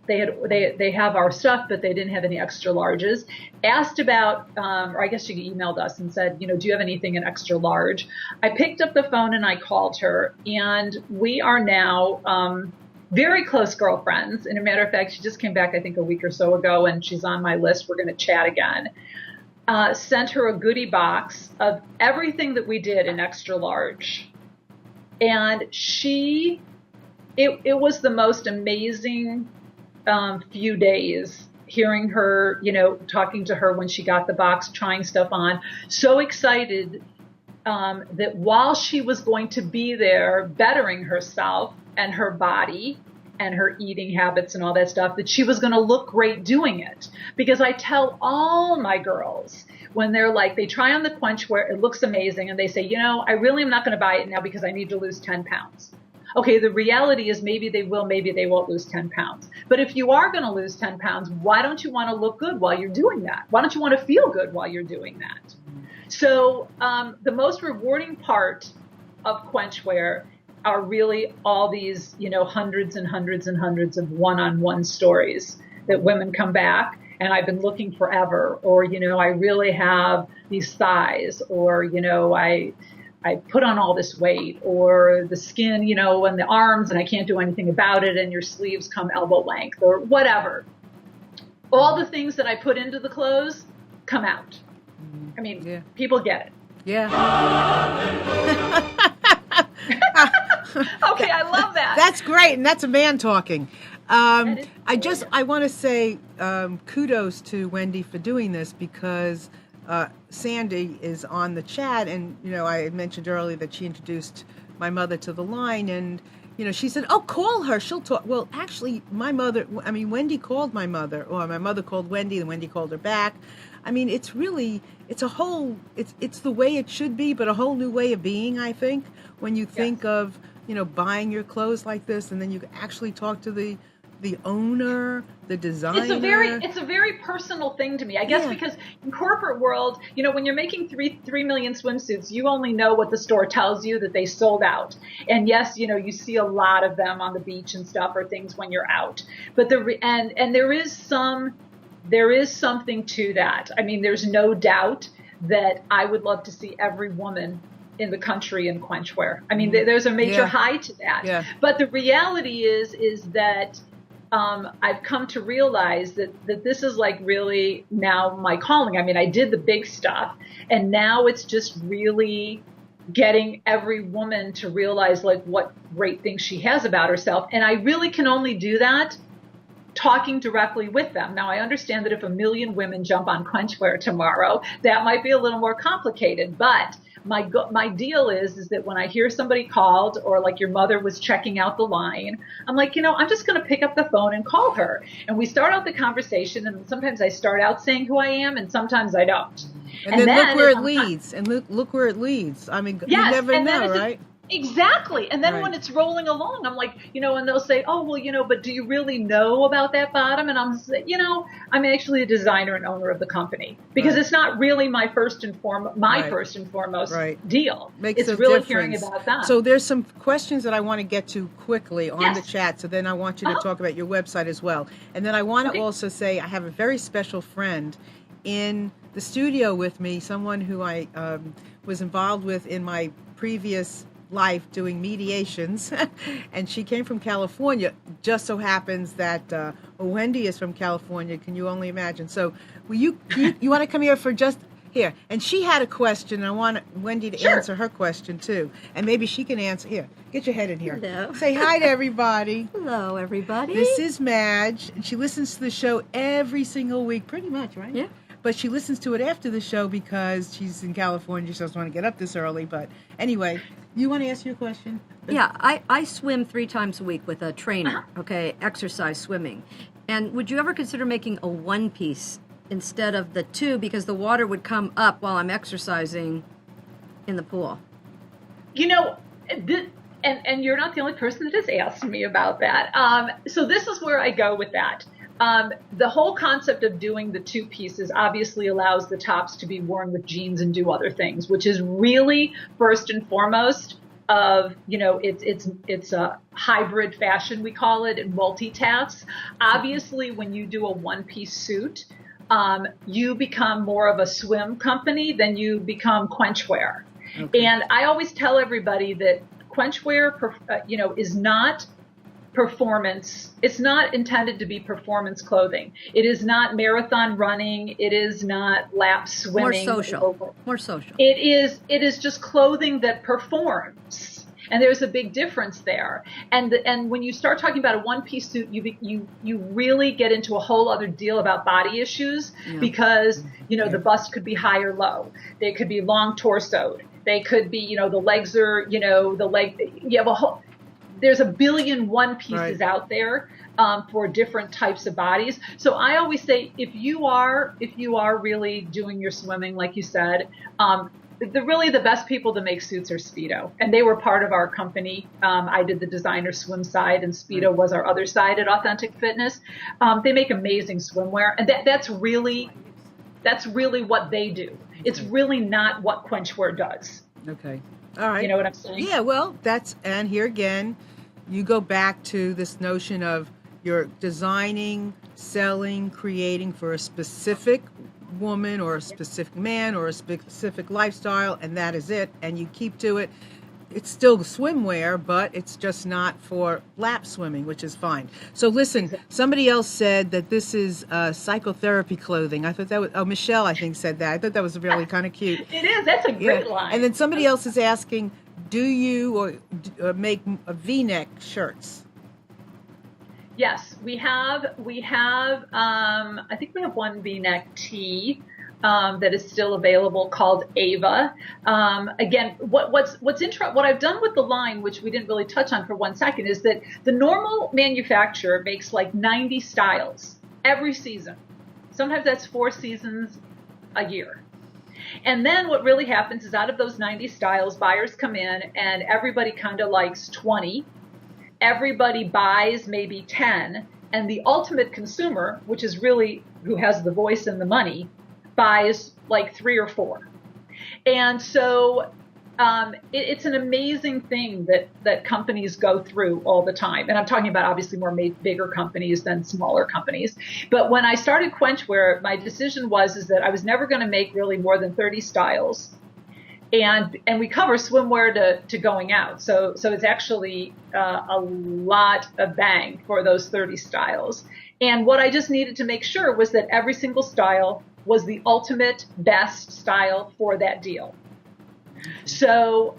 they have our stuff, but they didn't have any extra larges. Asked about, or I guess she emailed us and said, do you have anything in extra large? I picked up the phone and I called her, and we are now very close girlfriends. And a matter of fact, she just came back, I think, a week or so ago, and she's on my list. We're going to chat again. Sent her a goodie box of everything that we did in extra large. And it was the most amazing few days, hearing her, talking to her when she got the box, trying stuff on, so excited that while she was going to be there bettering herself and her body and her eating habits and all that stuff, that she was going to look great doing it. Because I tell all my girls, when they try on the Quenchwear, it looks amazing, and they say, I really am not going to buy it now because I need to lose 10 pounds. Okay, the reality is maybe they will, maybe they won't lose 10 pounds. But if you are going to lose 10 pounds, why don't you want to look good while you're doing that? Why don't you want to feel good while you're doing that? So the most rewarding part of Quenchwear are really all these, hundreds and hundreds and hundreds of one-on-one stories that women come back and I've been looking forever, or, I really have these thighs, or, I put on all this weight, or the skin, and the arms, and I can't do anything about it, and your sleeves come elbow length, or whatever. All the things that I put into the clothes come out. I mean, people get it. Yeah. Okay, I love that. That's great, and that's a man talking. I want to say kudos to Wendy for doing this, because Sandy is on the chat, and I mentioned earlier that she introduced my mother to the line, and she said, "Oh, call her; she'll talk." Well, actually, Wendy called my mother, or my mother called Wendy, and Wendy called her back. I mean, it's the way it should be, but a whole new way of being, I think, when you think of, buying your clothes like this, and then you actually talk to the owner, the designer. It's a very personal thing to me, I guess, because in corporate world, when you're making 3 million swimsuits, you only know what the store tells you that they sold out. And yes, you see a lot of them on the beach and stuff, or things when you're out. But there is something to that. I mean, there's no doubt that I would love to see every woman in the country in Quenchwear. I mean, there's a major high to that. Yeah. But the reality is that I've come to realize that this is like really now my calling. I mean, I did the big stuff, and now it's just really getting every woman to realize like what great things she has about herself. And I really can only do that talking directly with them. Now, I understand that if 1 million women jump on Quenchwear tomorrow, that might be a little more complicated, but my deal is that when I hear somebody called, or like your mother was checking out the line, I'm like, I'm just going to pick up the phone and call her. And we start out the conversation, and sometimes I start out saying who I am, and sometimes I don't. And then look where it leads. And look where it leads. I mean, you never know, right? Exactly. And then when it's rolling along, I'm like, and they'll say, "Oh, well, but do you really know about that bottom?" And I'm saying, I'm actually a designer and owner of the company, because it's not really my first and foremost deal. Makes it's really difference. Hearing about that. So there's some questions that I want to get to quickly on the chat. So then I want you to talk about your website as well. And then I want to also say I have a very special friend in the studio with me, someone who I was involved with in my previous life doing mediations, and she came from California. Just so happens that Wendy is from California. Can you only imagine? So you want to come here for just here? And she had a question, and I want Wendy to answer her question too, and maybe she can answer. Here, get your head in here. Hello. Say hi to everybody. Hello, everybody. This is Madge, and she listens to the show every single week, pretty much, right? Yeah. But she listens to it after the show because she's in California. She doesn't want to get up this early. But anyway, you want to ask your question? Yeah, I swim 3 times a week with a trainer, exercise swimming. And would you ever consider making a one-piece instead of the 2, because the water would come up while I'm exercising in the pool? And you're not the only person that has asked me about that. So this is where I go with that. The whole concept of doing the 2 pieces obviously allows the tops to be worn with jeans and do other things, which is really first and foremost of, it's a hybrid fashion, we call it, and multitasks. Obviously, when you do a one-piece suit, you become more of a swim company than you become Quenchwear. Okay. And I always tell everybody that Quenchwear, is not performance. It's not intended to be performance clothing. It is not marathon running. It is not lap swimming. More social. More social. It is just clothing that performs. And there's a big difference there. And when you start talking about a one-piece suit, you really get into a whole other deal about body issues, because the bust could be high or low. They could be long torsoed. They could be, the legs are, the leg. You have a whole. There's a billion one pieces out there for different types of bodies. So I always say, if you are really doing your swimming, like you said, the best people to make suits are Speedo, and they were part of our company. I did the designer swim side, and Speedo was our other side at Authentic Fitness. They make amazing swimwear, and that's really what they do. It's really not what Quenchwear does. Okay. All right. You know what I'm saying? Yeah, well, and here again, you go back to this notion of you're designing selling, creating for a specific woman or a specific man or a specific lifestyle, and that is it, and you keep to it. It's still swimwear, but it's just not for lap swimming, which is fine. So listen, somebody else said that this is psychotherapy clothing. I thought that was, Michelle, I think, said that. I thought that was really kind of cute. It is. That's a great line. And then somebody else is asking, do you make V-neck shirts? Yes, we have. I think we have one V-neck tee that is still available called Ava. Again, what I've done with the line, which we didn't really touch on for 1 second, is that the normal manufacturer makes like 90 styles every season. Sometimes that's 4 seasons a year. And then what really happens is out of those 90 styles, buyers come in and everybody kind of likes 20. Everybody buys maybe 10. And the ultimate consumer, which is really who has the voice and the money, buys like 3 or 4. And so it's an amazing thing that companies go through all the time. And I'm talking about obviously more bigger companies than smaller companies. But when I started Quenchwear, my decision is that I was never going to make really more than 30 styles. And we cover swimwear to going out. So it's actually a lot of bang for those 30 styles. And what I just needed to make sure was that every single style was the ultimate best style for that deal. So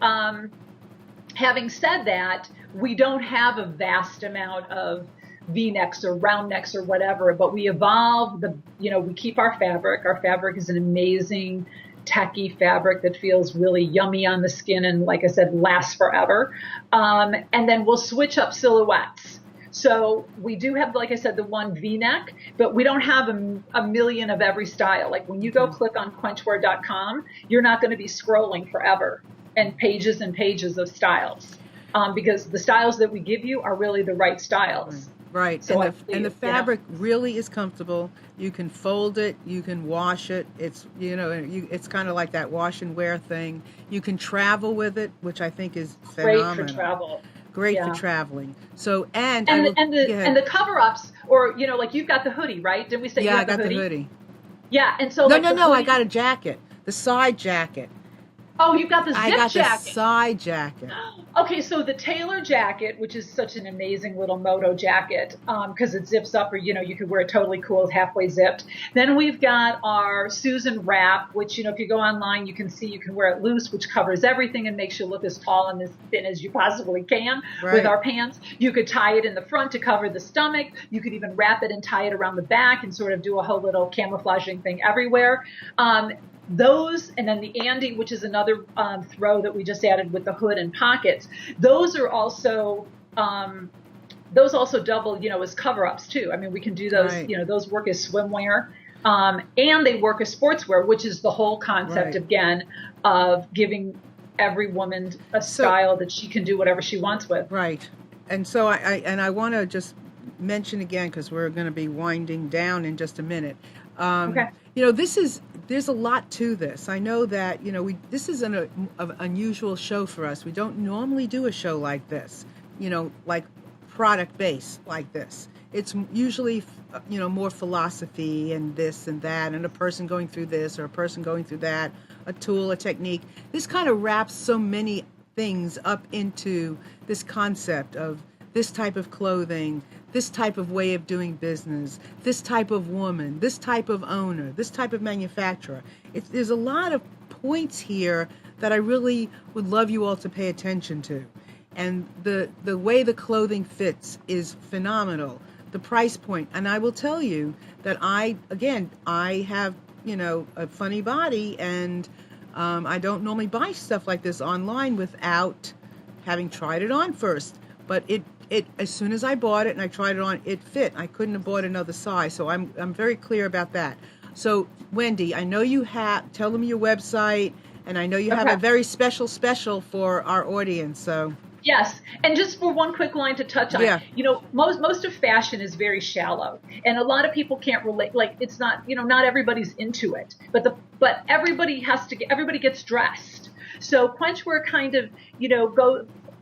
having said that, we don't have a vast amount of V-necks or round necks or whatever, but we evolve we keep our fabric. Our fabric is an amazing tacky fabric that feels really yummy on the skin and, like I said, lasts forever. And then we'll switch up silhouettes. So we do have, like I said, the one V-neck, but we don't have a million of every style. Like when you go click on quenchwear.com, you're not going to be scrolling forever and pages of styles, because the styles that we give you are really the right styles. Right. So and the fabric really is comfortable. You can fold it. You can wash it. It's, it's kind of like that wash and wear thing. You can travel with it, which I think is phenomenal. Great for travel. Great for traveling. So and the cover ups, or like you've got the hoodie, right? Didn't we say you got the hoodie? Yeah, I got the hoodie. Yeah, and so no, I got a jacket, the side jacket. Oh, you've got the zip jacket. I got the side jacket. Okay, so the tailor jacket, which is such an amazing little moto jacket, because it zips up, or you could wear it totally cool, halfway zipped. Then we've got our Susan wrap, which if you go online, you can see you can wear it loose, which covers everything and makes you look as tall and as thin as you possibly can with our pants. You could tie it in the front to cover the stomach. You could even wrap it and tie it around the back and sort of do a whole little camouflaging thing everywhere. Those, and then the Andy, which is another throw that we just added with the hood and pockets. Those are also double, as cover-ups too. I mean, we can do those. Right. Those work as swimwear, and they work as sportswear, which is the whole concept again of giving every woman a style that she can do whatever she wants with. Right. And so I want to just mention again, because we're going to be winding down in just a minute. Okay. There's a lot to this. I know that, this is an unusual show for us. We don't normally do a show like this, like product-based like this. It's usually, more philosophy and this and that, and a person going through this or a person going through that, a tool, a technique. This kind of wraps so many things up into this concept of this type of clothing, this type of way of doing business, this type of woman, this type of owner, this type of manufacturer. There's a lot of points here that I really would love you all to pay attention to. And the way the clothing fits is phenomenal. The price point. And I will tell you that I have, a funny body, and I don't normally buy stuff like this online without having tried it on first. But it as soon as I bought it and I tried it on, it fit. I couldn't have bought another size, so I'm very clear about that. So Wendy, I know you have, tell them your website, and I know you have a very special for our audience. So yes, and just for one quick line to touch on, most of fashion is very shallow, and a lot of people can't relate. Like it's not, not everybody's into it, but everybody gets dressed. So Quenchwear kind of,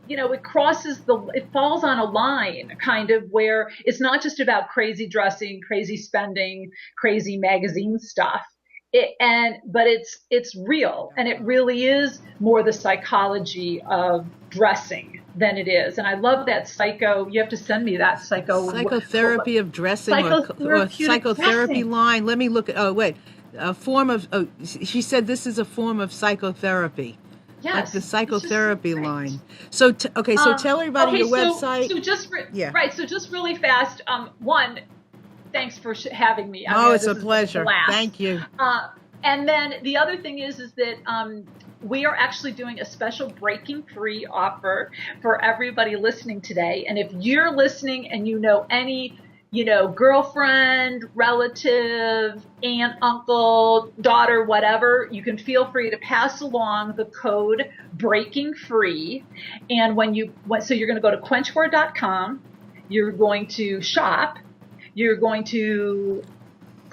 it falls on a line kind of where it's not just about crazy dressing, crazy spending, crazy magazine stuff. But it's real, and it really is more the psychology of dressing than it is. And I love that you have to send me that psychotherapy of dressing, or psychotherapy dressing line. Let me look at, a form of, she said this is a form of psychotherapy. Yes, like the psychotherapy line. So, so tell everybody your website. So just really fast. One, thanks for having me. It's a pleasure. Thank you. And then the other thing is that we are actually doing a special breaking free offer for everybody listening today. And if you're listening and you know any, girlfriend, relative, aunt, uncle, daughter, whatever, you can feel free to pass along the code breaking free. And so you're going to go to quenchwear.com, you're going to shop, you're going to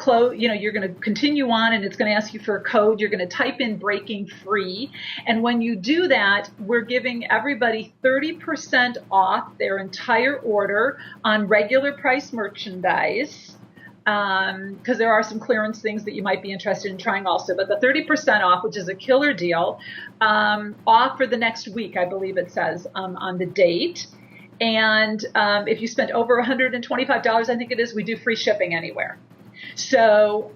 you're going to continue on, and it's going to ask you for a code. You're going to type in breaking free. And when you do that, we're giving everybody 30% off their entire order on regular price merchandise. Because there are some clearance things that you might be interested in trying also. But the 30% off, which is a killer deal, off for the next week, I believe it says on the date. And if you spend over $125, I think it is, we do free shipping anywhere. So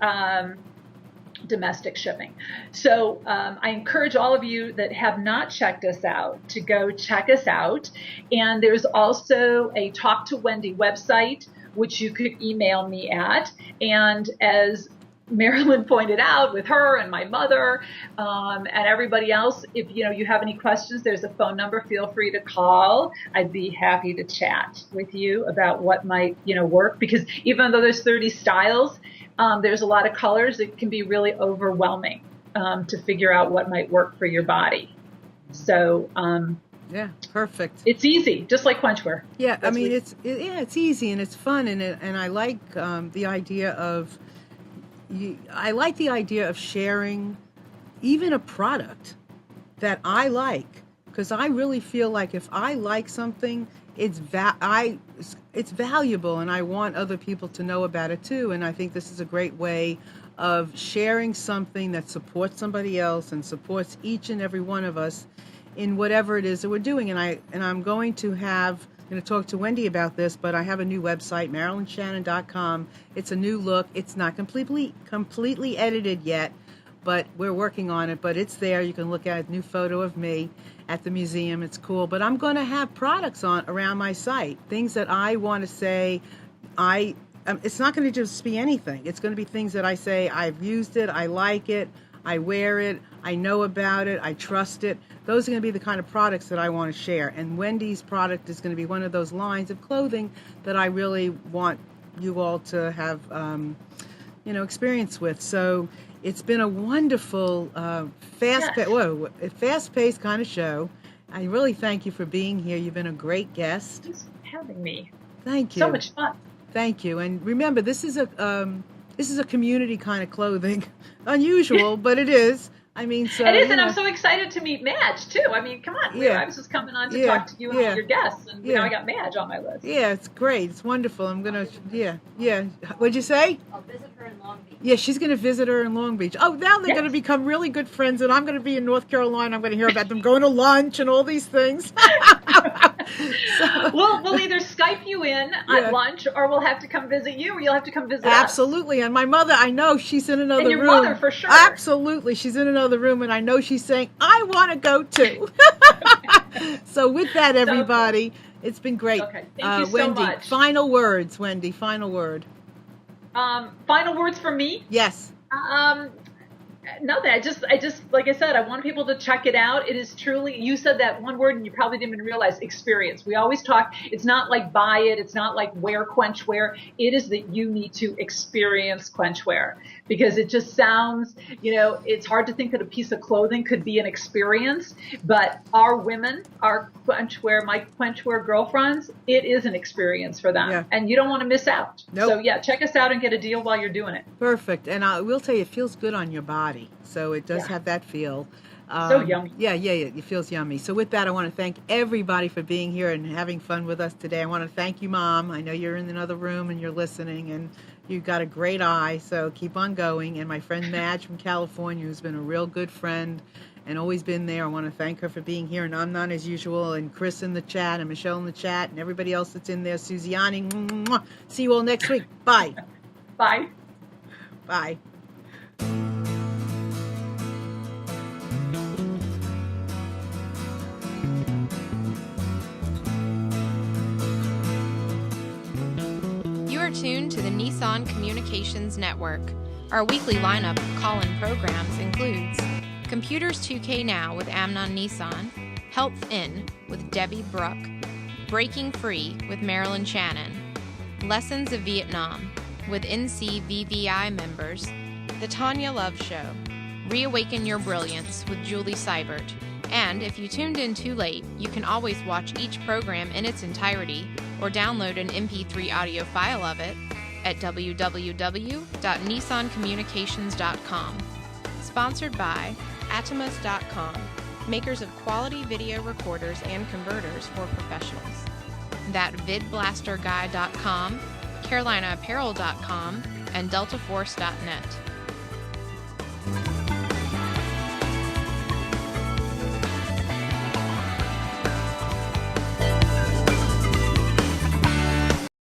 domestic shipping. So I encourage all of you that have not checked us out to go check us out. And there's also a Talk to Wendy website, which you could email me at. And as Marilyn pointed out, with her and my mother and everybody else, if you have any questions, there's a phone number. Feel free to call. I'd be happy to chat with you about what might work, because even though there's 30 styles, there's a lot of colors. It can be really overwhelming to figure out what might work for your body. So yeah, perfect. It's easy, just like Quenchwear. Yeah, it's easy and it's fun, and I like the idea of. I like the idea of sharing even a product that I like, because I really feel like if I like something, it's valuable, and I want other people to know about it too. And I think this is a great way of sharing something that supports somebody else and supports each and every one of us in whatever it is that we're doing. And I'm going to talk to Wendy about this, but I have a new website, MarilynShannon.com. It's a new look. It's not completely edited yet, but we're working on it. But it's there. You can look at a new photo of me at the museum. It's cool. But I'm going to have products around my site, things that I want to say. It's not going to just be anything. It's going to be things that I say, I've used it, I like it, I wear it, I know about it, I trust it. Those are going to be the kind of products that I want to share. And Wendy's product is going to be one of those lines of clothing that I really want you all to have, experience with. So it's been a wonderful, fast-paced kind of show. I really thank you for being here. You've been a great guest. Thanks for having me. Thank you. So much fun. Thank you. And remember, this is a community kind of clothing. Unusual, but it is. I mean, so it is, and I'm so excited to meet Madge too. I mean, come on, I was just coming on to talk to you and all your guests, and I got Madge on my list. Yeah, it's great. It's wonderful. I'm gonna, What'd you say? I'll visit her in Long Beach. Yeah, she's gonna visit her in Long Beach. Oh, now they're gonna become really good friends, and I'm gonna be in North Carolina. I'm gonna hear about them going to lunch and all these things. We'll either Skype you in at lunch, or we'll have to come visit you, or you'll have to come visit us. Absolutely. And my mother, I know she's in another room. And your mother, for sure. Absolutely. She's in another room, and I know she's saying, I want to go too. So with that, everybody, it's been great. Okay. Thank you Wendy, so much. Final words, Wendy. Final word. Final words from me? Yes. Nothing. I just, like I said, I want people to check it out. It is truly, you said that one word and you probably didn't even realize, experience. We always talk, it's not like buy it. It's not like wear Quenchwear. It is that you need to experience Quenchwear, because it just sounds, it's hard to think that a piece of clothing could be an experience, but our women, our Quenchwear, my Quenchwear girlfriends, it is an experience for them. And you don't want to miss out. Nope. So check us out and get a deal while you're doing it. Perfect. And I will tell you, it feels good on your body. So it does have that feel. So yummy. Yeah, it feels yummy. So with that, I want to thank everybody for being here and having fun with us today. I want to thank you, Mom. I know you're in another room and you're listening, and you've got a great eye, so keep on going. And my friend Madge from California, who's been a real good friend and always been there, I want to thank her for being here. And I'm not as usual, and Chris in the chat, and Michelle in the chat, and everybody else that's in there, Suziani. Mwah. See you all next week. Bye. Bye. Bye. You are tuned to the Nissan Communications Network. Our weekly lineup of call-in programs includes Computers 2K Now with Amnon Nissan, Health In with Debbie Bruck, Breaking Free with Marilyn Shannon, Lessons of Vietnam with NCVVI members, The Tanya Love Show, Reawaken Your Brilliance with Julie Seibert, and if you tuned in too late, you can always watch each program in its entirety or download an MP3 audio file of it at www.nissancommunications.com. Sponsored by Atomos.com, makers of quality video recorders and converters for professionals. ThatVidBlasterGuy.com, CarolinaApparel.com, and DeltaForce.net.